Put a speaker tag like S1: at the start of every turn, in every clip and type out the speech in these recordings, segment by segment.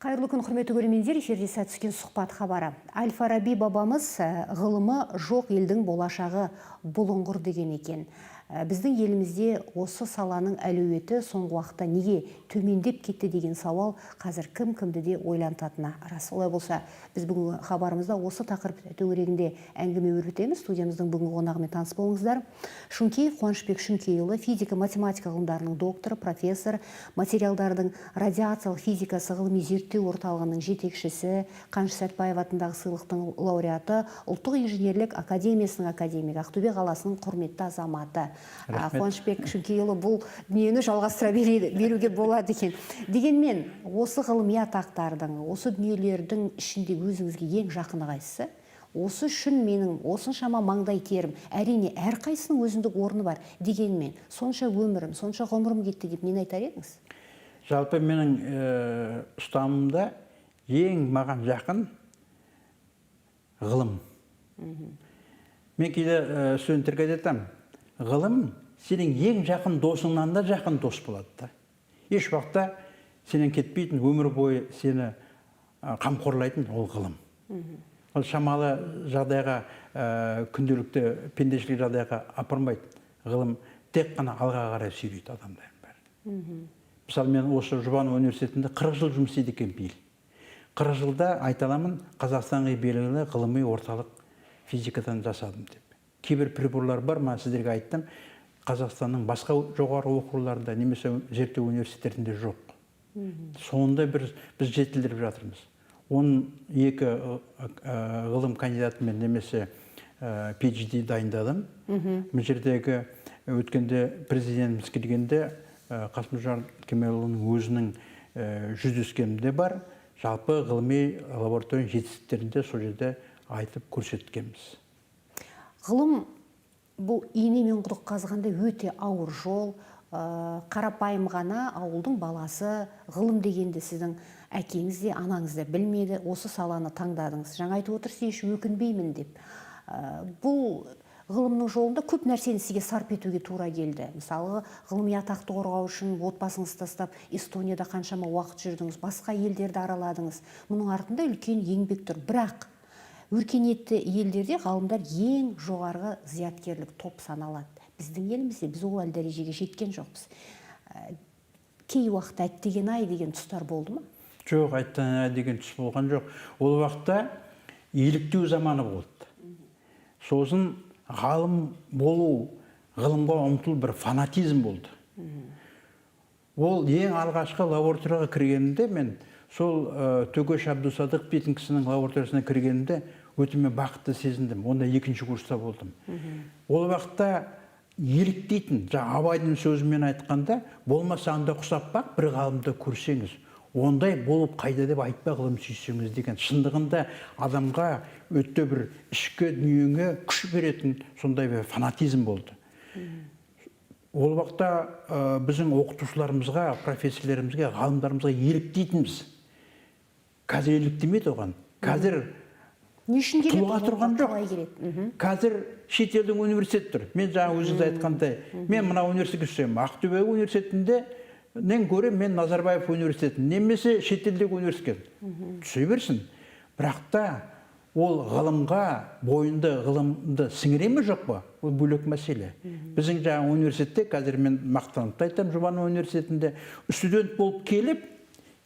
S1: Қайырлы күн, құрметті көрермендер, эфирде сәт түскен сұхбат хабары. Әл-Фараби бабамыз ғылымы жоқ елдің болашағы бұлыңғыр деген екен. Біздің елімізде осы саланың әлеуеті соңғы уақытта неге төмендеп кетті деген сауал қазір кім-кімді де ойлантатыны рас. Олай болса, біз бүгінгі хабарымызда осы тақырып төңірегінде әңгіме өрбітеміз. Студиямыздың бүгінгі қонағымен таныс болыңыздар. Шүңкеев Қуанышбек Шүңкейұлы, физика-математика ғылымдарының докторы, профессор, материалдардың радиациялық физикасы ғылыми зерттеу орталығының жетекшісі, Қаныш Сәтбаев атындағы сыйлықтың лауреаты, ұлттық инженерлік академиясының академигі, Ақтөбе қаласының құрметті азаматы. Қуанышбек Шүңкейұлы бұл дүниені жалғастыра беруге болады екен. Дегенмен, осы ғылыми атақтардың, осы дүниелердің ішінде өзіңізге ең жақыны қайсысы? Осы үшін менің осыншама маңдай терім, әрине әрқайсының өзіндік орны бар. Дегенмен, сонша өмірім, сонша ғұмырым кетті деп нені айтар едіңіз?
S2: Жалпы менің ұстанымда ең маған жақын ғылым. Мен кейде студенттерге айтамын, ғылым сенің ең жақын досыңнан да жақын дос болады. Еш уақытта сенен кетпейтін, өмір бойы сені қамқорлайтын ол ғылым. Ол шамалы жағдайға, күнделікті пендешілік жағдайға апармайды. Ғылым тек қана алға қарай сүйрейді адамдардың бәрін. Мысалы, мен осы Жұбанов университетінде 40 жыл жұмыс істейді екен биыл. 40 жылда айта аламын, Қазақстанға белгілі ғылыми орталық физикадан жасадым деп. Кейбір приборлар бар, мен сіздерге айттым, Қазақстанның басқа жоғары оқуларында немесе зерттеу университеттерінде жоқ. Сонда біз жетілдіріп жатырмыз. 12 ғылым кандидатымен немесе PhD дайындадым. Бұл жердегі өткенде президентіміз келгенде Қасым-Жомарт Кемелұлының өзінің жүздескенінде бар. Жалпы ғылыми лаборатория жетістіктерінде сол жерде айтып көрсеткенбіз.
S1: Ғылым бұл ине мен құдық қазғанда өте ауыр жол. Қарапайым ғана ауылдың баласы ғылым дегенде сіздің әкеңіз де, анаңыз да білмеді, осы саланы таңдадыңыз. Жаңа айтып отырсыз, еш өкінбеймін деп. Бұл ғылымның жолында көп нәрсені сізге сарп етуге тура келді. Мысалы, ғылыми атақты қорғау үшін отбасыңызды тастап, Эстонияда қаншама уақыт жүрдіңіз, басқа елдерді араладыңыз. Мұның артында үлкен еңбек тұр. Бірақ өркениетті елдерде ғалымдар ең жоғарғы зияткерлік топ саналады. Біздің елімізде біз ол дәрежеге жеткен жоқпыз. Кей уақытта әттеген ай деген тұстар болды ма?
S2: Жоқ, әттеген ай деген тұс болған жоқ. Ол уақытта еліктеу заманы болды. Сосын ғалым болу, ғылымға ұмтыл бір фанатизм болды. Ол ең алғашқы лабораторияға кіргенінде мен сол Төгеш Абдусадық дейтін кісінің лабораториясына кіргенінде өте мен бақытты сезіндім. Онда 2-ші курста болдым. Ол уақытта еліктейтін, Абайдың сөзімен айтқанда, болмаса анда құсап бақ, бір ғалымды көрсеңіз, ондай болып қайда деп айтпа ғылым сүйсеңіз деген. Шындығында адамға өте бір ішкі дүниеңе күш беретін сондай бір фанатизм болды. Ол уақытта біздің оқытушыларымызға, профессорларымызға, ғалымдарымызға еліктейтінбіз. Қазір еліктемейді оған. Қазір тұлға тұрған жоқ. Қазір шетелдің университет тұр. Мен жаңа өзіңіз айтқандай, мен мына университетке түсемін. Ақтөбе университетінде нен көре мен Назарбаев университетін, немесе шетелдегі университет. Түсе берсін. Бірақ та ол ғылымға, бойында ғылымды сіңіре ме жоқ па? Ол бөлек мәселе. Біздің жаңа университетте, қазір мен мақтанып айтам, Жұбанов университетінде студент болып келіп,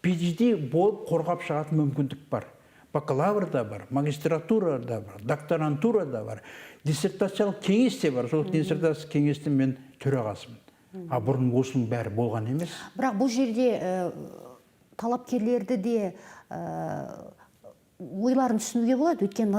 S2: PhD болып қорғап шығатын мүмкіндік бар. Бакалавр да бар, магистратура да бар, докторантура да бар, диссертациялық кеңес те бар. Сол диссертациялық кеңестің мен төрағасымын. Бұрын осының бәрі болған емес.
S1: Бірақ бұл жерде талапкерлерді де ойларын түсінуге болады. Өткен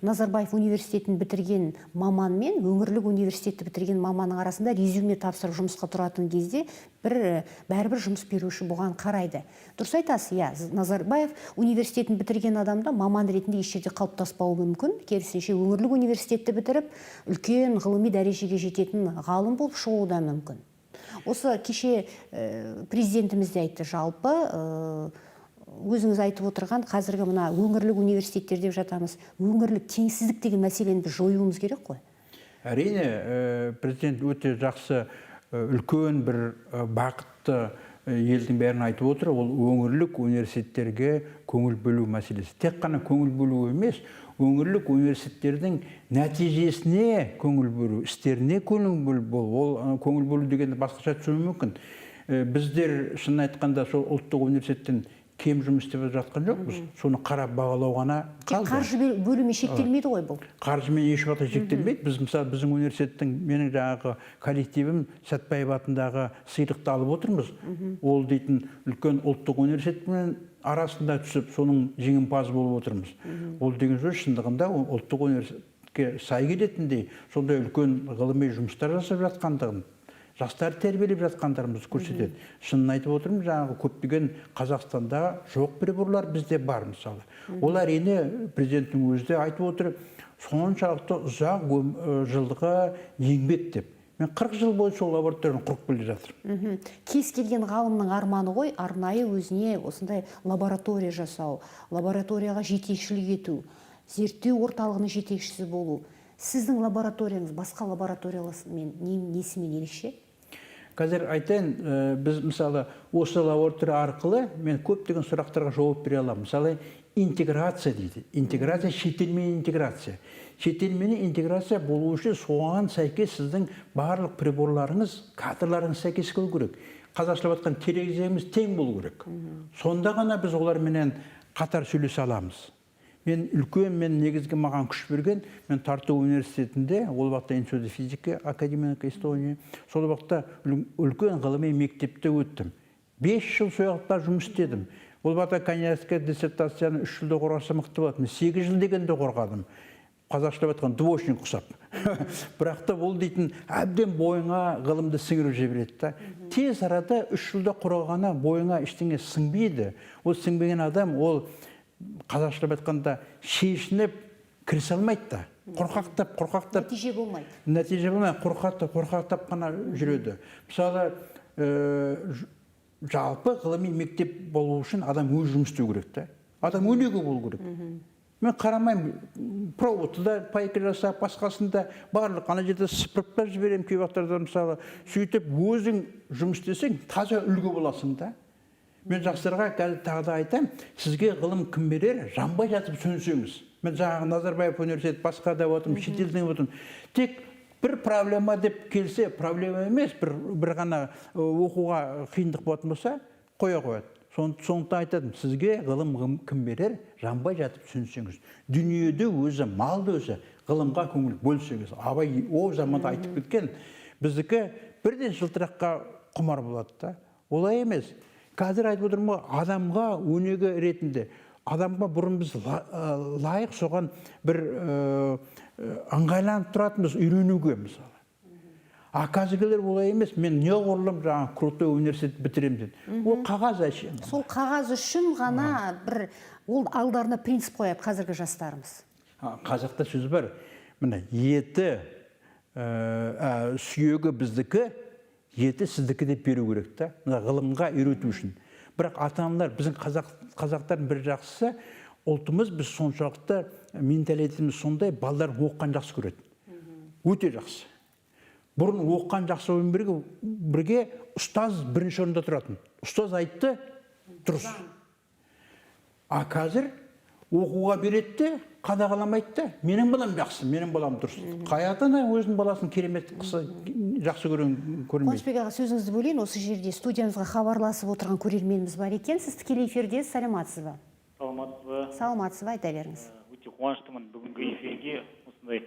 S1: Назарбаев университетін бітірген маман мен өңірлік университетті бітірген маманның арасында резюме тапсырып жұмысқа тұратын кезде бәрібір жұмыс беруші бұған қарайды. Дұрыс айтасыз, Назарбаев университетін бітірген адамда маман ретінде еш жерде қалыптаспауы мүмкін. Керісінше өңірлік университетті бітіріп, үлкен ғылыми дәрежеге жететін ғалым болып шығуы да мүмкін. Осы кеше президентіміз де айтты, жалпы өзіңіз айтып отырған қазіргі мына өңірлік университеттер деп жатамыз, өңірлік теңсіздік деген мәселені біз жоюымыз керек қой?
S2: Әрине, президент өте жақсы, үлкен бір бақытты елдің бәрін айтып отыр, ол өңірлік университеттерге көңіл бөлу мәселесі. Тек қана көңіл бөлу емес, өңірлік университеттердің нәтижесіне көңіл бөлу, істеріне көңіл бөлу. Ол көңіл бөлу дегенді басқаша түсіну мүмкін. Біздер шын айтқанда сол ұлттық университеттен кем жұмыс істеп жатқан жоқпыз. Соны қарап бағалау ғана қалды.
S1: Тек қаржы бөлумен шектелмейді ғой бұл.
S2: Қаржымен ешуақытта шектелмейді. Біз мысалы біздің университеттің менің жаңағы коллективім Сәтбаев атындағы сыйлықты алып отырмыз. Ол дейтін үлкен ұлттық университетмен арасында түсіп, соның жеңімпазы болып отырмыз. Ол деген сөз шындығында ұлттық университетке сай келетіндей, сондай үлкен ғылыми жұмыстар жасап жатқандығын, жастар тәрбиелеп жатқандарымызды көрсетеді. Шынын айтып отырмын, жаңағы көптеген Қазақстанда жоқ приборлар бізде бар мысалы. Ол әрине президенттің өзі де айтып отыр, соншалықты ұзақ жылғы еңбек деп. Мен 40 жыл бойы сол лабораторияны құрып келе жатырмын.
S1: Кез келген ғалымның арманы ғой, арнайы өзіне осындай лаборатория жасау, лабораторияға жетекшілік ету, зерттеу орталығының жетекшісі болу. Сіздің лабораторияңыз басқа лабораториялармен несімен ерекше?
S2: Қазір айтайын, біз мысалы осы лаборатория арқылы мен көптеген сұрақтарға жауап бере аламын. Мысалы интеграция дейді. Интеграция, шетелмен интеграция. Шетелмен интеграция болу үшін соған сәйкес сіздің барлық приборларыңыз, кадрларыңыз сәйкес келу керек. Қазақшылап айтқан тереземіз тең болу керек. Сонда ғана біз оларменен қатар сөйлесе аламыз. Мен негізгі маған күш берген, мен Тарту университетінде, ол уақытта Институт физика академик Эстония, сол уақытта үлкен ғылыми мектепте өттім. 5 жыл сол уақытта жұмыс істедім. Ол уақытта кандидатская диссертацияны 3 жылда қорғаса мықты болады. Мен 8 жыл дегенде қорғадым. Қазақшылап айтқан двоечник ұқсап. Бірақ та ол дейтін әбден бойыңа ғылымды сіңіріп жібереді. Тез арада 3 жылда қорғағаны бойыңа ештеңе сіңбейді. Ол сіңбеген адам, ол қазақшылап айтқанда шешініп кірісе алмайды да. Қорқақтап. Нәтиже болмайды. Қорқақтап қана жүреді. Мысалы, жалпы ғылыми мектеп болу үшін адам өз жұмыс істеу керек та. Адам өнеге болу керек. Мен қарамаймын, проводты да пайка жасап, басқасында барлық ана жерде сыпырып жіберемін кей уақыттарда мысалы. Сөйтіп өзің жұмыс істесең, таза үлгі боласың да. Мен жастарға қазір тағы да айтам, сізге ғылым кім берер, жанбай жатып сөнсеңіз. Мен жаңағы Назарбаев университеті басқа да отырмын, шетелден отырмын. Тек бір проблема деп келсе, проблема емес, бір ғана оқуға қиындық болатын болса, қоя қояды. Сондықтан айтадым, сізге ғылым кім берер, жанбай жатып сөнсеңіз. Дүниеде өзі, малды өзі, ғылымға көңіл бөлсеңіз. Абай о заманда айтып кеткен, біздікі бірден жылтыраққа құмар болады да. Олай емес. Қазір айтып отырмын, адамға өнеге ретінде, адамға бұрын біз лайық соған бір ыңғайланып тұратынбыз, үйренуге мысалы. Қазіргілер олай емес, мен неғұрлым жаңағы крутой университет бітірем деді. Ол қағаз әшейін.
S1: Сол қағаз үшін ғана бір ол алдарына принцип қояды қазіргі жастарымыз.
S2: Қазақта сөз бар, міне еті, сүйегі біздікі, еті сіздікі деп беру керек та, ғылымға үйрету үшін. Бірақ ата-аналар, біздің қазақтардың бір жақсысы, ұлтымыз біз соншалықты менталитетіміз сондай, балдар оққан жақсы көреді. Өте жақсы. Бұрын оққан жақсы ойын бірге ұстаз бірінші орында тұратын. Ұстаз айтты, дұрыс. Қазір оқуға береді, қадағаламайды да, менің балам жақсы, менің балам дұрыс. Қай ата-ана өзінің баласын керемет жақсы көрмейді.
S1: Қуанышбек аға, сөзіңізді бөлейін, осы жерде студиямызға хабарласып отырған көрерменіміз бар екен. Сіз тікелей эфирде, саламатсыз ба? Саламатсыз ба, айта беріңіз.
S3: Өте қуаныштымын бүгінгі эфирге осындай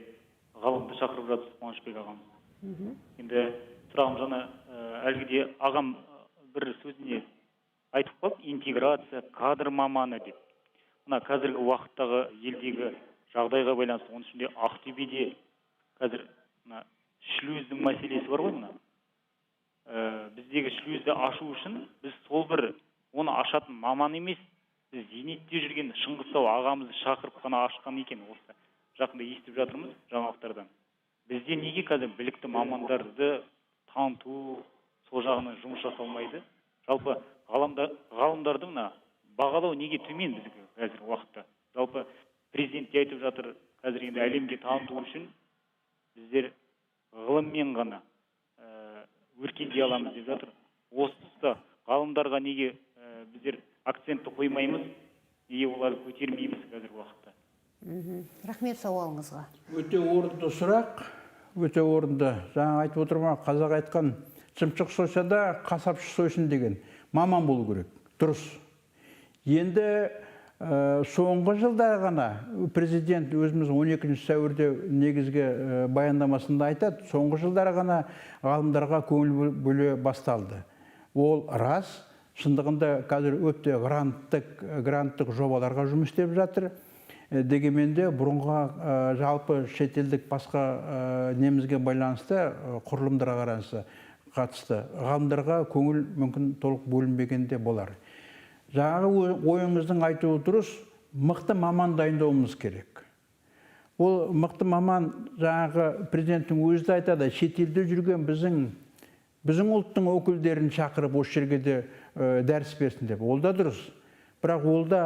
S3: ғалымды шақырып жатсыз, Қуанышбек ағамыз. Енді сұрағым жаңа әлгіде ағам бір сөзіне айтып қалды, интеграция, кадр маманы деп. Мына қазіргі уақыттағы елдегі жағдайға байланысты, оның ішінде Ақтөбеде қазір шлюздің мәселесі бар ғой мына. Біздегі шлюзді ашу үшін біз сол бір оны ашатын маман емес, біз зейнетте жүрген Шыңғыстау ағамызды шақырып қана ашқан екен. Осы жақында естіп жатырмыз жаңалықтардан. Бізде неге қазір білікті мамандарды таныту, сол жағынан жұмыс жасалмайды? Жалпы ғалымдарды бағалау неге төмен біздікі қазір уақытта? Жалпы президент айтып жатыр, қазір енді әлемге таныту үшін біздер ғылыммен ғана өркендей аламыз деп жатыр. Осы ғалымдарға неге біздер акцентті қоймаймыз, неге оларды көтермейміз қазіргі уақытта?
S1: Рахмет сауалыңызға.
S2: Өте орынды сұрақ, өте орынды. Жаңа айтып отырмын, қазақ айтқан шымшық сойса да қасапшы сойсын деген. Маман болу керек. Дұрыс. Енді соңғы жылда ғана президент өзіміз 12 сәуірде негізгі баяндамасында айтады, соңғы жылдары ғана ғалымдарға көңіл бөле басталды. Ол рас, шындығында қазір өте гранттық жобаларға жұмыс істеп жатыр. Дегенмен де бұрынға жалпы шетелдік басқа немізге байланысты құрылымдарға қатысты ғалымдарға көңіл мүмкін толық бөлінбегенде болар. Жаңағы ойыңыздың айтуы дұрыс, мықты маман дайындауымыз керек. Ол мықты маман, жаңағы президенттің өзі де айтады, шетелде жүрген біздің ұлттың өкілдерін шақырып осы жерге де дәріс берсін деп. Ол да дұрыс. Бірақ ол да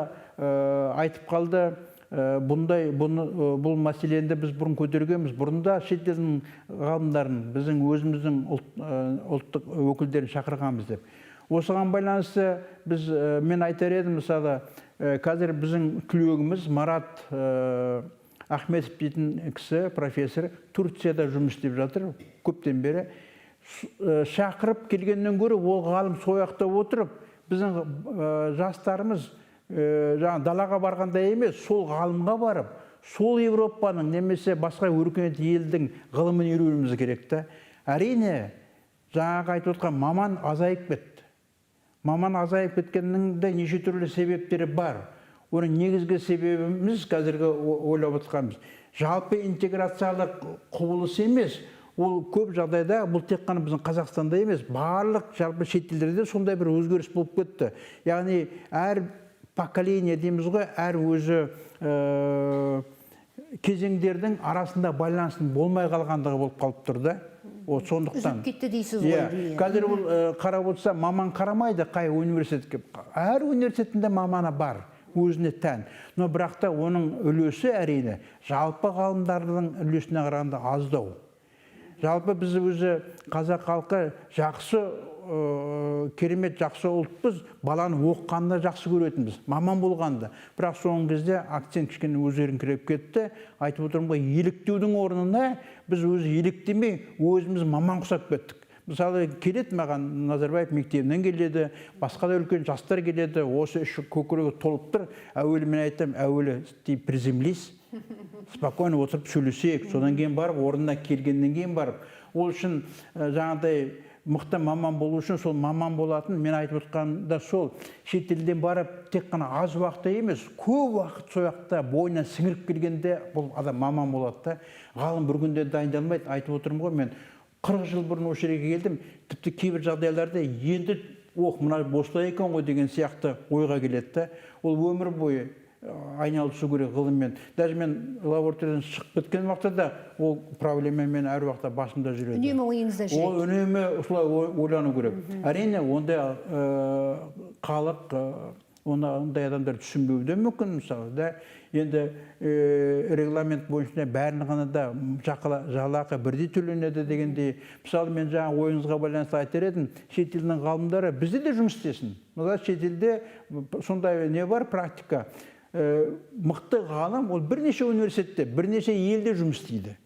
S2: айтып қалды, бұл мәселені біз бұрын көтергенбіз. Бұрында шетелдің ғалымдарын, біздің өзіміздің ұлттық өкілдерін шақырғанбыз деп. Осыған байланысты мен айтар едім, мысалы, қазір біздің түлегіміз Марат Ахметов дейтін кісі, профессор, Турцияда жұмыс істеп жатыр, көптен бері. Шақырып келгеннен гөрі ол ғалым сояқта отырып, біздің жастарымыз далаға барғанда емес, сол ғалымға барып, сол Европаның немесе басқа өркениетті елдің ғылымын үйренуіміз керек та. Әрине, жаңағы айтып отқан маман азайып кетті. Маман азайып кеткеннің де неше түрлі себептері бар. Оның негізгі себебіміз қазіргі ойлап отқанымыз. Жалпы интеграциялық құбылыс емес. Ол көп жағдайда, бұл тек қана біздің Қазақстанда емес, барлық жалпы шетелдерде сондай бір өзгеріс болып кетті. Яғни әр поколение дейміз ғой, әр өзі кезеңдердің арасында байланыстың болмай қалғандығы болып қалып тұрды. Сондықтан.
S1: Үзіп кетті дейсіз ғой.
S2: Қазір ол қарап отырса, маман қарамайды қай университетке. Әр университетінде маманы бар, өзіне тән. Но бірақ та оның үлесі әрине жалпы ғалымдардың үлесіне қарағанда аздау. Жалпы біз өзі қазақ халқы жақсы, керемет жақсы ұлтпыз, баланы оқығанда жақсы көретінбіз, маман болғанда. Бірақ соңғы кезде акцент кішкене өзгеріңкіреп кетті. Айтып отырмын ғой, еліктеудің орнына біз өзі еліктемей, өзіміз маман құсап кеттік. Мысалы, келеді маған Назарбаев мектебінен келеді, басқа да үлкен жастар келеді, осы іші көкірегі толып тұр. Әуелі мен айтам, әуелі приземлись, спокойно отырып сөйлесейік, содан кейін барып, орнына келгеннен кейін барып. Ол үшін жаңағыдай мықты маман болу үшін сол маман болатын, мен айтып отқанда сол, шетелден барып тек қана аз уақытта емес, көп уақыт сояқта бойына сіңіріп келгенде бұл адам маман болады да. Ғалым бір күнде дайындалмайды. Айтып отырмын ғой, мен 40 жыл бұрын осы жерге келдім, тіпті кейбір жағдайларда енді мына осылай екен ғой деген сияқты ойға келеді да. Ол өмір бойы айналысу керек ғылыммен. Даже мен лабораториядан шығып кеткен уақытта ол проблемамен әр уақытта басымда жүреді.
S1: Үнемі ойыңызда жүреді.
S2: Ол үнемі осылай ойлану керек. Әрине, ондай халық, ондай адамдар түсінбеуі де мүмкін, мысалы да. Енді регламент бойынша бәрін ғана да жалақы бірдей төленеді дегенде, мысалы мен жаңа ойыңызға байланысты айтар едім, шетелдің ғалымдары бізде де жұмыс істесін. Шетелде сондай не бар практика. Мықты ғалым ол бірнеше университетте, бірнеше елде жұмыс істейді.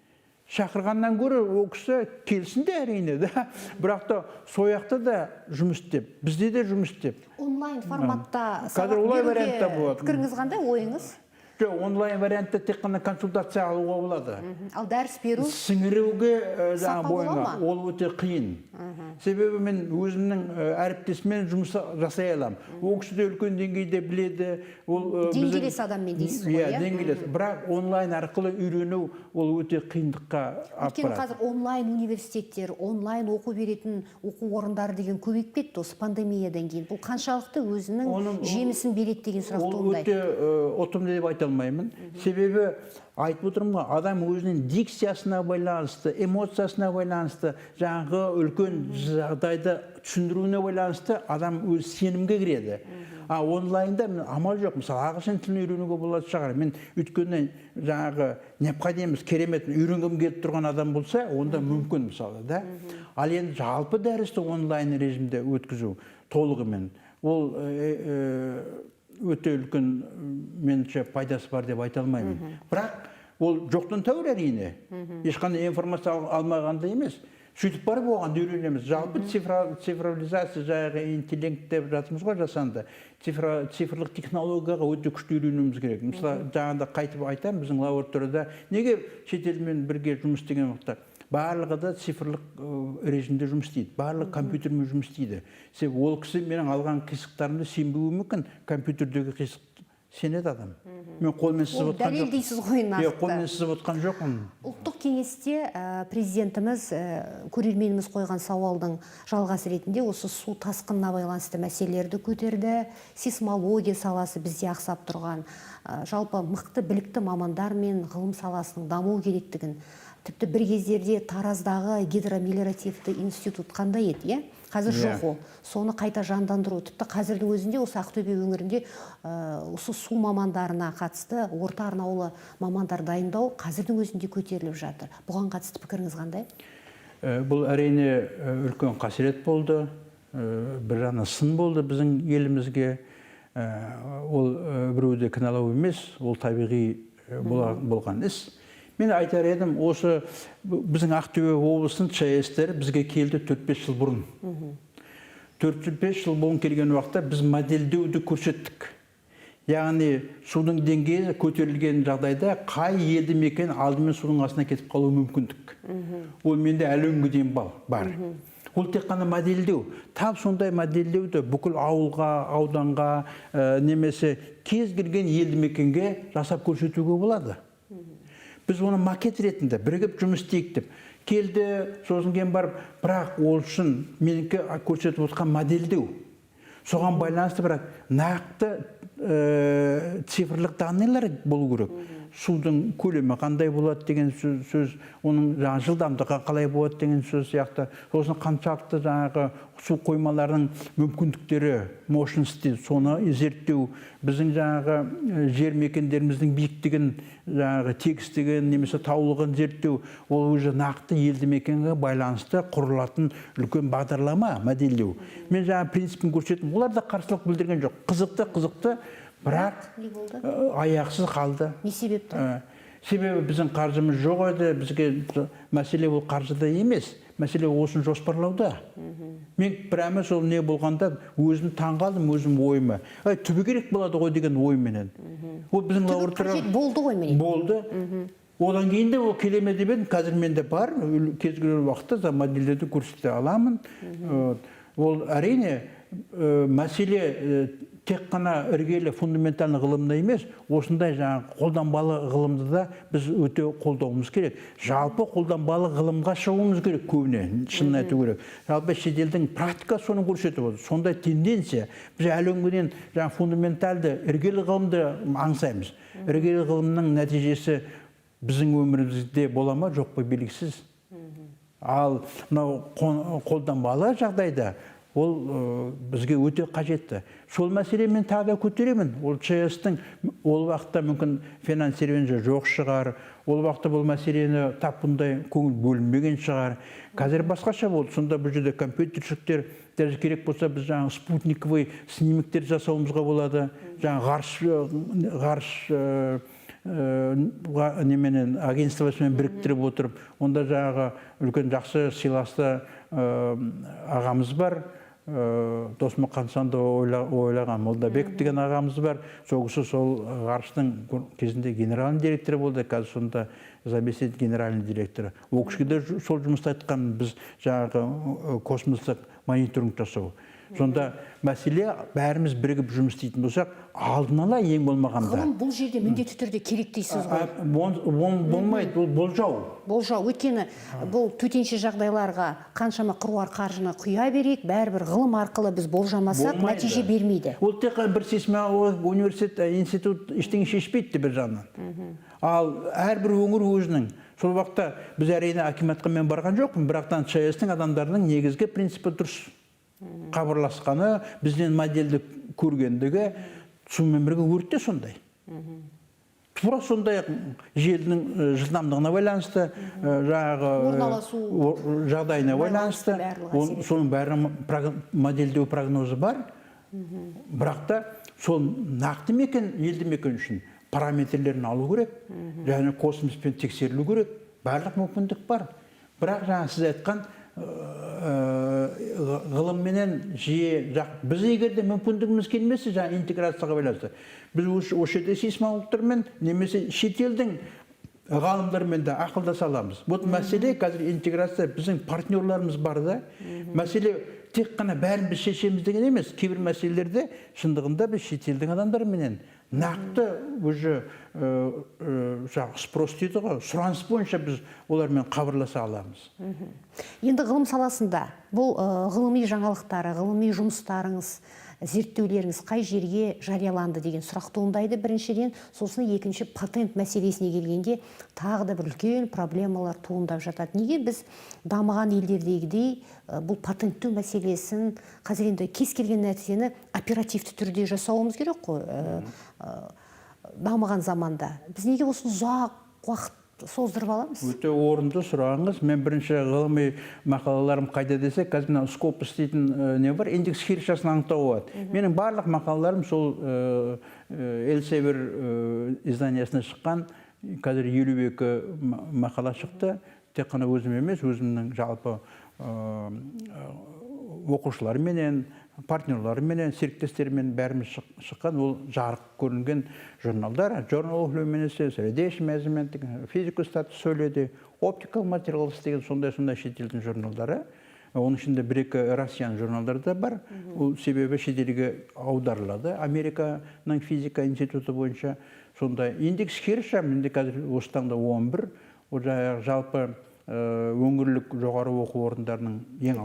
S2: Шақырғаннан көрі ол кісі келсін де әрине, бірақ та сояқта да жұмыс істеп, бізде де жұмыс істеп.
S1: Онлайн форматта сабақ беруге пікіріңіз қандай, ойыңыз?
S2: Онлайн вариантта тек қана консультация алуға болады.
S1: Ал дәріс беру?
S2: Сіңіруге бойыңа ол өте қиын. Себебі мен өзімнің әріптесімен жұмыс жасай алам. Ол кісі де үлкен деңгейде біледі.
S1: Деңгейлес адаммен дейсіз ғой,
S2: иә? Деңгейлес. Бірақ онлайн арқылы үйрену ол өте қиындыққа апарады.
S1: Өйткені қазір онлайн университеттер, онлайн оқу беретін оқу орындары деген көбейіп кетті осы пандемиядан кейін. Бұл қаншалықты өзінің жемісін береді деген сұрақ туындайды.
S2: Ол өте ұтымды деп айта алмаймын. Себебі айтып отырмын ғой, адам өзінің дикциясына байланысты, эмоциясына байланысты, жаңағы үлкен жағдайды түсіндіруіне байланысты адам өз сенімге кіреді. Онлайнда амал жоқ. Мысалы, ағылшын тілін үйренуге болады шығар. Мен өйткені жаңағы необходимость, керемет үйренгім келіп тұрған адам болса, онда мүмкін мысалы, да. Ал енді жалпы дәрісті онлайн режимде өткізу толығымен ол өте үлкен меніңше пайдасы бар деп айта алмаймын. Бірақ ол жоқтан тәуір әрине. Ешқандай информация алмағанда емес. Сөйтіп барып оған үйренеміз. Жалпы цифровизация, жаңағы интеллект деп жатырмыз ғой жасанды. Цифрлық технологияға өте күшті үйренуіміз керек. Мысалы, жаңағыда қайтып айтамын, біздің лабораторияда неге шетелмен бірге жұмыс істеген уақытта барлығы да цифрлық режимде жұмыс істейді. Барлығы компьютермен жұмыс істейді. Себебі ол кісі менің алған қисықтарымды сенбеуі мүмкін, компьютердегі қисық сенеді адам. Мен қолмен сызып отқан жоқ.
S1: Дәлелдейсіз ғой нақты.
S2: Қолмен сызып отқан жоқпын.
S1: Ұлттық кеңесте президентіміз көрерменіміз қойған сауалдың жалғасы ретінде осы су тасқынына байланысты мәселелерді көтерді. Сейсмология саласы бізде ақсап тұрған. Жалпы мықты білікті мамандар мен ғылым саласының даму керектігін, тіпті бір кездерде Тараздағы гидромелиоративті институт қандай еді, қазір жоқ ол. Соны қайта жандандыру, тіпті қазірдің өзінде осы Ақтөбе өңірінде осы су мамандарына қатысты орта арнаулы мамандар дайындау қазірдің өзінде көтеріліп жатыр. Бұған қатысты пікіріңіз қандай?
S2: Бұл әрине үлкен қасірет болды, бір жаны сын болды біздің елімізге. Ол біреуді кінәлау емес, ол табиғи болған іс. Мен айтар едім, осы біздің Ақтөбе облысының ЧАЭС-тері бізге келді 4-5 жыл бұрын. 4-5 жыл бұрын келген уақытта біз модельдеуді көрсеттік. Яғни судың деңгейі көтерілген жағдайда қай елді мекен алдымен судың астына кетіп қалуы мүмкіндік. Ол менде әлі күнге дейін бар. Ол тек қана модельдеу. Тап сондай модельдеуді бүкіл ауылға, ауданға, немесе кез келген елді мекенге жасап көрсетуге болады. Біз оны макет ретінде бірігіп жұмыс істейік деп келді, сосын кейін барып, бірақ ол үшін менікі көрсетіп отқан модельдеу. Соған байланысты бірақ нақты цифрлық данныйлар болу керек. Судың көлемі қандай болады деген сөз, оның жылдамдығы қалай болады деген сөз сияқты. Сосын қаншалықты жаңағы су қоймаларының мүмкіндіктері, мощности, соны зерттеу, біздің жаңағы жер мекендеріміздің биіктігін, жаңағы тегістігін, немесе таулығын зерттеу, ол уже нақты елді мекенге байланысты құрылатын үлкен бағдарлама, модельдеу. Мен жаңағы принципін көрсеттім, олар да қарсылық білдірген жоқ. Қызықты, бірақ аяқсыз қалды.
S1: Не себепті?
S2: Себебі біздің қаржымыз жоқ еді, бізге мәселе ол қаржыда емес, мәселе осын жоспарлауда. Мен прямо сол не болғанда өзім таңғалдым, өзім ойыма. Түбі керек болады ғой деген ойменен. Ол біздің лаборатория
S1: болды ғой менен.
S2: Болды. Одан кейін де ол келеме деп едім, қазір менде бар, кез келген уақытта модельдерді көрсете аламын. Ол әрине мәселе тек қана іргелі фундаментальный ғылымда емес, осындай жаңағы қолданбалы ғылымды да біз өте қолдауымыз керек. Жалпы қолданбалы ғылымға шығуымыз керек көбіне, шынын айту керек. Жалпы шетелдің практика соны көрсетіп отыр. Сондай тенденция. Біз әлі күнге дейін жаңағы фундаментальды іргелі ғылымды аңсаймыз. Іргелі ғылымның нәтижесі біздің өмірімізде бола ма, жоқ па белгісіз. Ал мынау қолданбалы жағдайда ол бізге өте қажетті. Сол мәселемен тағы көтеремін. Ол ЧАЭС-тің ол уақытта мүмкін финансирование жоқ шығар. Ол уақытта бұл мәселені тап бұндай көңіл бөлінбеген шығар. Қазір басқаша болды. Сонда бұл жерде компьютершіліктер даже керек болса біз жаңағы спутниковый снимектер жасауымызға болады. Жаңағы ғарыш неменен агентствосымен біріктіріп отырып, онда жаңағы үлкен жақсы сыйласты ағамыз бар. Досмұқан Санда ойлаған Молдабек деген ағамыз бар. Соғысы сол ғарыштың кезінде генеральный директоры болды, қазір сонда заместитель генеральный директоры. Ол кісіге де сол жұмысты айтқан біз жаңағы космостық мониторинг жасау. Сонда мәселе бәріміз бірігіп жұмыс істейтін болсақ, алдын ала ең болмағанда.
S1: Ғылым бұл жерде міндетті түрде керек дейсіз ғой.
S2: Болмайды, бұл болжау.
S1: Болжау, өйткені бұл төтенше жағдайларға қаншама қыруар қаржыны құя берейік, бәрібір ғылым арқылы біз болжамасақ, нәтиже бермейді.
S2: Ол тек бір сейсмологиялық университет, институт ештеңе шешпейді бір жағынан. Ал әрбір өңір өзінің. Сол уақытта біз әрине акиматқа мен барған жоқпын, бірақтан ЧС-тің адамдарының негізгі принципі дұрыс. Қабырласқаны, бізден модельді көргендігі, сумен бірге өртте сондай. Тура сондай желдің жылдамдығына байланысты, жағдайына байланысты, соның бәрі модельдеу прогнозы бар. Бірақ та сол нақты мекен, елді мекен үшін параметрлерін алу керек, және космоспен тексерілу керек, барлық мүмкіндік бар. Бірақ жаңа сіз айтқан ғылымменен жиі біз егерде мүмкіндігіміз келмесе, жаңа интеграцияға байланысты. Біз осы жерде сейсмологтармен немесе шетелдің ғалымдармен де ақылдаса аламыз. Бұл мәселе қазір интеграция біздің партнерларымыз бар да. Мәселе тек қана бәрін біз шешеміз деген емес. Кейбір мәселелерде шындығында біз шетелдің адамдарменен нақты уже спрос дейді ғой, сұраныс бойынша біз олармен хабарласа аламыз.
S1: Енді ғылым саласында бұл ғылыми жаңалықтары, ғылыми жұмыстарыңыз, зерттеулеріңіз қай жерге жарияланды деген сұрақ туындайды біріншіден, сосын екінші патент мәселесіне келгенде тағы да бір үлкен проблемалар туындап жатады. Неге біз дамыған елдердегідей бұл патенттеу мәселесін қазір енді кез келген нәрсені оперативті түрде жасауымыз керек қой, дамыған заманда. Біз неге осыны ұзақ уақыт создырып аламыз?
S2: Өте орынды сұрағыңыз. Мен бірінші ғылыми мақалаларым қайда десе, қазір мына Scopus дейтін не бар, индекс хирургиясын анықтау болады. Менің барлық мақалаларым сол Elsevier изданиясына шыққан, қазір 52 мақала шықты. Тек қана өзім емес, өзімнің жалпы оқушыларменен, партнерларменен, серіктестермен бәріміз шыққан, ол жарық көрінген журналдар. Journal of Luminescence, Radiation Measurement, Physical Status сөйледі, Optical Materials деген сондай шетелдің журналдары. Оның ішінде бір-екі Россиян журналдары да бар. Ол себебі шетелге аударылады. Американың физика институты бойынша сондай индекс хирургия, менде қазір осы таңда 11. Ол жалпы өңірлік жоғары оқу орындарының ең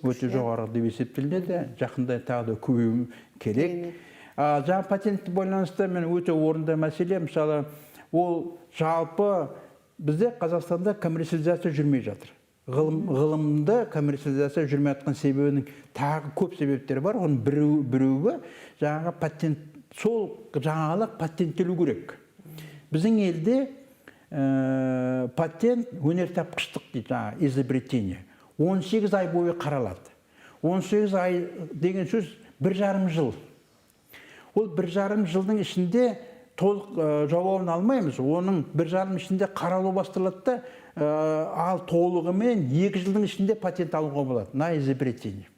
S2: өте жоғары деп есептелінеді. Жақында тағы да көбею керек. Жаңа патентті байланысты мен өте орынды мәселе, мысалы, ол жалпы бізде Қазақстанда коммерциализация жүрмей жатыр. Ғылымда коммерциализация жүрмей жатқан себебінің тағы көп себептері бар. Оның біреуі жаңағы патент, сол жаңалық патенттелу керек. Біздің елде патент өнертапқыштық дейді, изобретение. 18 ай бойы қаралады. 18 ай деген сөз 1,5 жыл. Ол 1,5 жылдың ішінде толық жауабын алмаймыз. Оның 1,5 ішінде қаралу басталады, ал толығымен 2 жылдың ішінде патент алуға болады. На изобретение.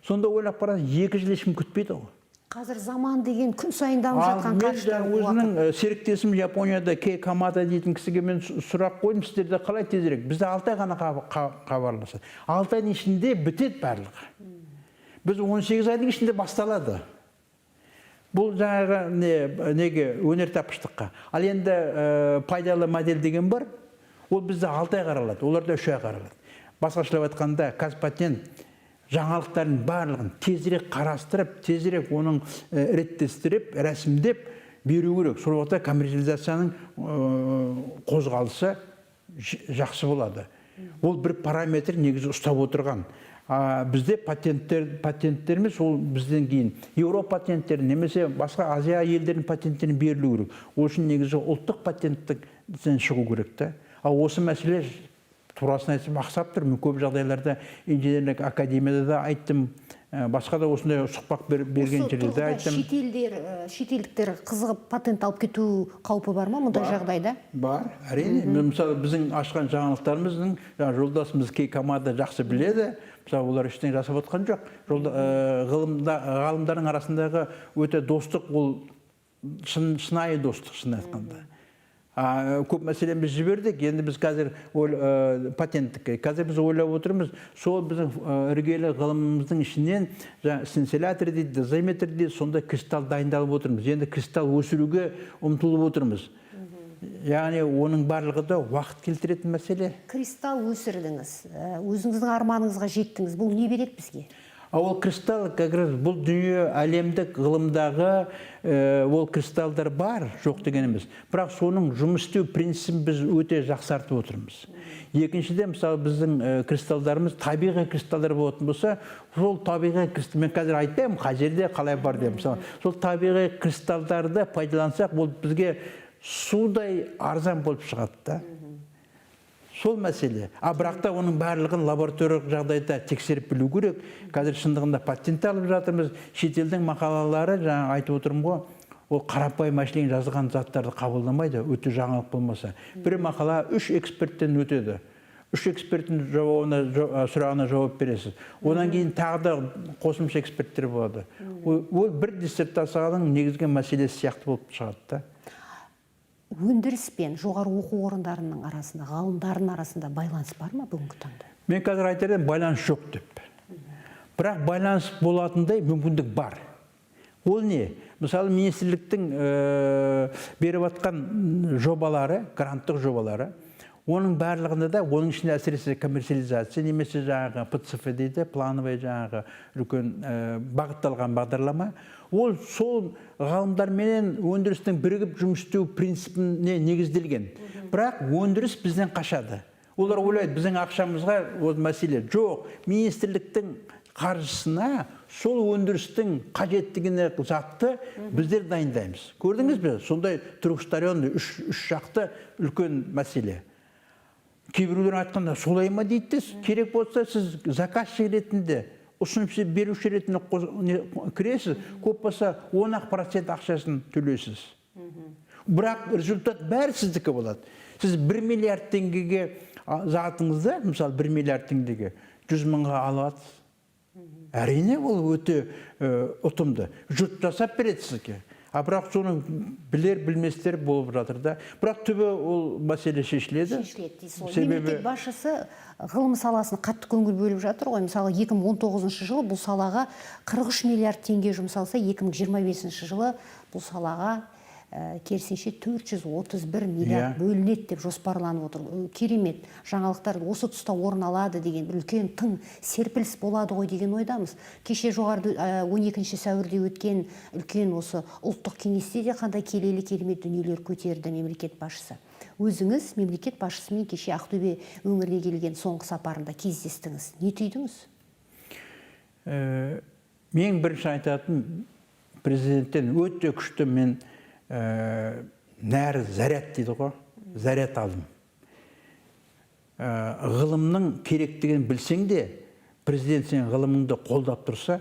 S2: Сонда ойлап қарасаң, 2 жыл ешкім күтпейді ғой.
S1: Қазір заман деген күн сайын дамып жатқан қарыштар.
S2: Өзінің серіктесім Японияда Кей Камада дейтін кісіге мен сұрақ қойдым, сіздерде қалай тезірек? Бізде 6 ай ғана хабарласады. 6 айдың ішінде бітеді барлығы. Біз 18 айдың ішінде басталады. Бұл жаңағы неге өнертапқыштыққа. Ал енді пайдалы модель деген бар. Ол бізде 6 ай қаралады, оларда 3 ай қаралады. Басқашылап айтқанда, Қазпатент жаңалықтардың барлығын тезірек қарастырып, тезірек оның реттестіріп, рәсімдеп беру керек. Сол уақытта коммерциализацияның қозғалысы жақсы болады. Ол бір параметр негізі ұстап отырған. Бізде патенттеріміз ол бізден кейін Еуропа патенттері немесе басқа Азия елдерінің патенттерін берілу керек. Ол үшін негізі ұлттық патенттен шығу керек. Ал осы мәселе турасын айтсам ақсап тұр. Мен көп жағдайларда инженерлік академияда да айттым, басқа да осындай сұхбат берген жерлерде айттым.
S1: Шетелдіктер қызығып патент алып кету қаупі бар ма мұндай жағдайда?
S2: Бар, әрине. Мысалы, біздің ашқан жаңалықтарымыздың жолдасымыз Кей Камада жақсы біледі. Мысалы, олар ештеңе жасап отқан жоқ. Ғалымдардың арасындағы өте достық, ол шынайы достық, шын айтқанда. Көп мәселен біз жібердік, енді біз қазір патенттік, қазір біз ойлап отырмыз, сол біздің іргелі ғылымымыздың ішінен синцелятор дейді, дозиметр дейді, сонда кристалл дайындалып отырмыз. Енді кристалл өсіруге ұмтылып отырмыз. Яғни оның барлығы да уақыт келтіретін мәселе.
S1: Кристалл өсірдіңіз, өзіңіздің арманыңызға жеттіңіз. Бұл не береді бізге?
S2: Ол кристалл, как раз бұл дүние әлемдік ғылымдағы ол кристаллдар бар, жоқ деген емес. Бірақ соның жұмыс істеу принципін біз өте жақсартып отырмыз. Екіншіден, мысалы, біздің кристаллдарымыз табиғи кристаллдар болатын болса, сол табиғи кристалл, мен қазір айтпаймын, қай жерде қалай бар деп, мысалы, сол табиғи кристаллдарды пайдалансақ, ол бізге судай арзан болып шығады да. Сол мәселе. Бірақ та оның барлығын лабораториялық жағдайда тексеріп білу керек. Қазір шындығында патент алып жатырмыз. Шетелдің мақалалары, жаңа айтып отырмын ғой, ол қарапайым машинемен жазылған заттарды қабылдамайды, өте жаңалық болмаса. Бір мақала 3 эксперттен өтеді. 3 эксперттің сұрағына жауап бересіз. Одан кейін тағы да қосымша эксперттер болады. Ол бір диссертацияның негізгі мәселесі сияқты болып шығады да.
S1: Өндіріс пен жоғары оқу орындарының арасында, ғалымдардың арасында байланыс бар ма бүгінгі таңда?
S2: Мен қазір айтар едім, байланыс жоқ деп. Бірақ байланыс болатындай мүмкіндік бар. Ол не? Мысалы, министрліктің беріп атқан жобалары, гранттық жобалары, оның барлығында да, оның ішінде әсіресе коммерциализация, немесе жаңағы ПЦФ дейді, плановый жаңағы үлкен бағытталған бағдарлама, ол сол ғалымдарменен өндірістің бірігіп жұмыс істеу принципіне негізделген. Бірақ өндіріс бізден қашады. Олар ойлайды, біздің ақшамызға ол мәселе жоқ. Министрліктің қаржысына сол өндірістің қажеттігіне затты біздер дайындаймыз. Көрдіңіз бе? Сондай трехсторонный, үш жақты үлкен мәселе. Кейбіреулер айтқанда, солай ма дейді, керек болса сіз заказшы ретінде, ұсынып беруші ретінде кіресіз, көп болса 10% ақшасын төлейсіз. Бірақ результат бәрі сіздікі болады. Сіз 1 миллиард теңгеге затыңызды, мысалы 1 миллиард теңгеге 100 мыңға аласыз. Әрине ол өте ұтымды. Жұрт жасап береді сізге. Бірақ соның білер-білместер болып жатыр да. Бірақ түбі ол мәселе шешіледі.
S1: Мемлекет басшысы ғылым саласын қатты көңіл бөліп жатыр ғой. Мысалы, 2019 жылы бұл салаға 43 миллиард теңге жұмсалса, 2025 жылы бұл салаға керісінше 431 миллиард бөлінеді деп жоспарланып отыр. Керемет жаңалықтар осы тұста орын алады деген үлкен тың серпіліс болады ғой деген ойдамыз. Кеше жоғары 12 сәуірде өткен үлкен осы ұлттық кеңесте де қандай келелі керемет дүниелер көтерді мемлекет басшысы. Өзіңіз мемлекет басшысымен кеше Ақтөбе өңіріне келген соңғы сапарында кездестіңіз. Не түйдіңіз?
S2: Мен бірінші айтатын, президенттен өте күшті мен нәрі заряд дейді ғой, заряд алдым. Ғылымның керектігін білсең де, президент сен ғылымыңды қолдап тұрса,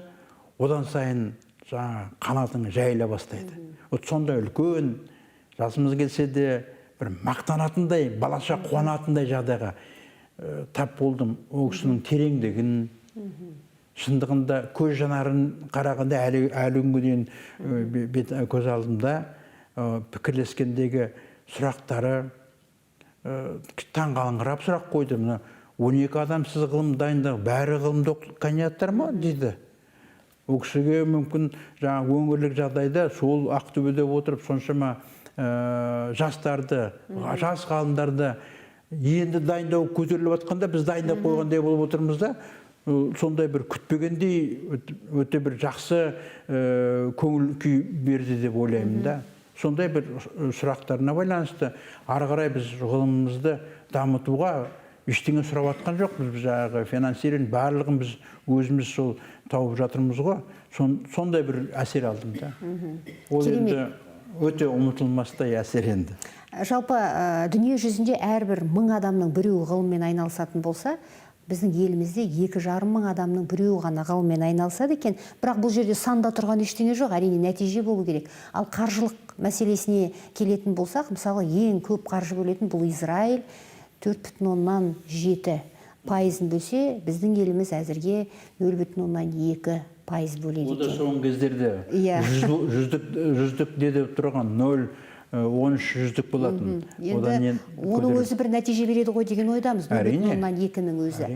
S2: одан сайын қанатың жайыла бастайды. Сондай үлкен, жасымыз келсе де, бір мақтанатындай, балаша қуанатындай жағдайға тап болдым. Ол кісінің тереңдігін, шындығында көз жанарын қарағанда әлі күнге дейін көз алдымда пікірлескендегі сұрақтары таңғалыңқырап сұрақ қойды. 12 адам сіз ғылым дайындау, бәрі ғылым кандидаттар ма дейді. Ол кісіге мүмкін өңірлік жағдайда сол Ақтөбеде отырып соншама жастарды, жас ғалымдарды енді дайындау көтеріліп жатқанда біз дайындап қойғандай болып отырмыз да, сондай бір күтпегендей өте бір жақсы көңіл күй берді деп ойлаймын да. Сондай бір сұрақтарына байланысты ары қарай біз ғылымымызды дамытуға ештеңе сұрап жатқан жоқпыз. Біз жаңағы финансированиенің барлығын біз өзіміз сол тауып жатырмыз ғой. Сондай бір әсер алдым да. Ол енді өте ұмытылмастай әсер енді.
S1: Жалпы дүние жүзінде әрбір 1000 адамның біреуі ғылыммен айналысатын болса, біздің елімізде 2,5 мың адамның біреуі ғана ғылыммен айналысады екен. Бірақ бұл жерде санда тұрған ештеңе жоқ, әрине нәтиже болу керек. Ал қаржылық мәселесіне келетін болсақ, мысалы ең көп қаржы бөлетін бұл Израиль 4,7% бөлсе, біздің еліміз әзірге 0,2% бөледі екен.
S2: Ол да соңғы кездерде жүздік деді тұрған 13-100-дік болатын.
S1: Енді оның өзі бір нәтиже береді ғой деген ойдамыз.
S2: Әрине.
S1: 2-нің өзі.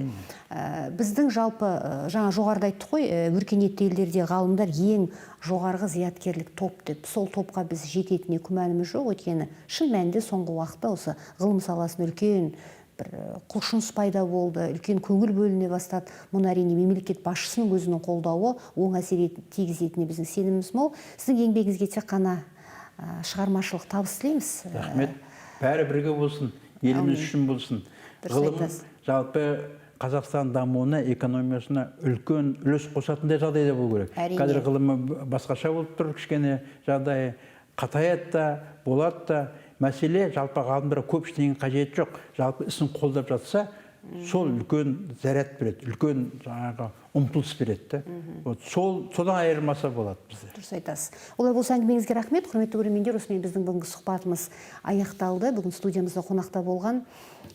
S1: Біздің жалпы, жаңа жоғарыда айттық қой, өркениетті елдерде ғалымдар ең жоғарғы зияткерлік топ деп. Сол топқа біз жететіне күмәніміз жоқ, өйткені шын мәнінде соңғы уақытта осы ғылым саласын үлкен бір құлшыныс пайда болды, үлкен көңіл бөліне бастады. Мұны әрине мемлекет басшысының өзінің қолдауы оң әсер тигізетініне біздің сеніміміз мол. Сіздің еңбегіңізге тек қана шығармашылық табыс тілейміз.
S2: Рахмет. Бәрі бірге болсын, еліміз үшін болсын. Ғылым жалпы Қазақстан дамуына, экономиясына үлкен үлес қосатындай жағдайда болу керек. Қазір ғылымы басқаша болып тұр, кішкене жағдай қатаяды да, болады да. Мәселе жалпы ғалымдарға көп ештеңе қажет жоқ. Жалпы ісін қолдап жатса, сол үлкен заряд береді, үлкен жаңағы ұмтылыс береді. Содан айырмаса болады бізде.
S1: Дұрыс айтасыз. Олай болса әңгімеңізге рахмет. Құрметті көрермендер, осымен біздің бүгінгі сұхбатымыз аяқталды. Бүгін студиямызда қонақта болған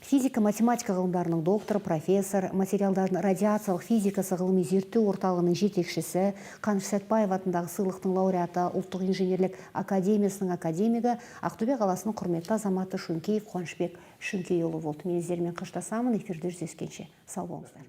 S1: физика, математика ғылымдарының докторы, профессор, материалдардың радиациялық физикасы ғылыми зерттеу орталығының жетекшісі, Қаныш Сәтбаев атындағы сыйлықтың лауреаты, Ұлттық инженерлік академиясының академигі, Ақтөбе қаласының құрметті азаматы Шөңкеев Қуанышбек Шөңкейұлы болды. Мен сіздермен қоштасамын. Эфирде жүздескенше сау болыңыздар.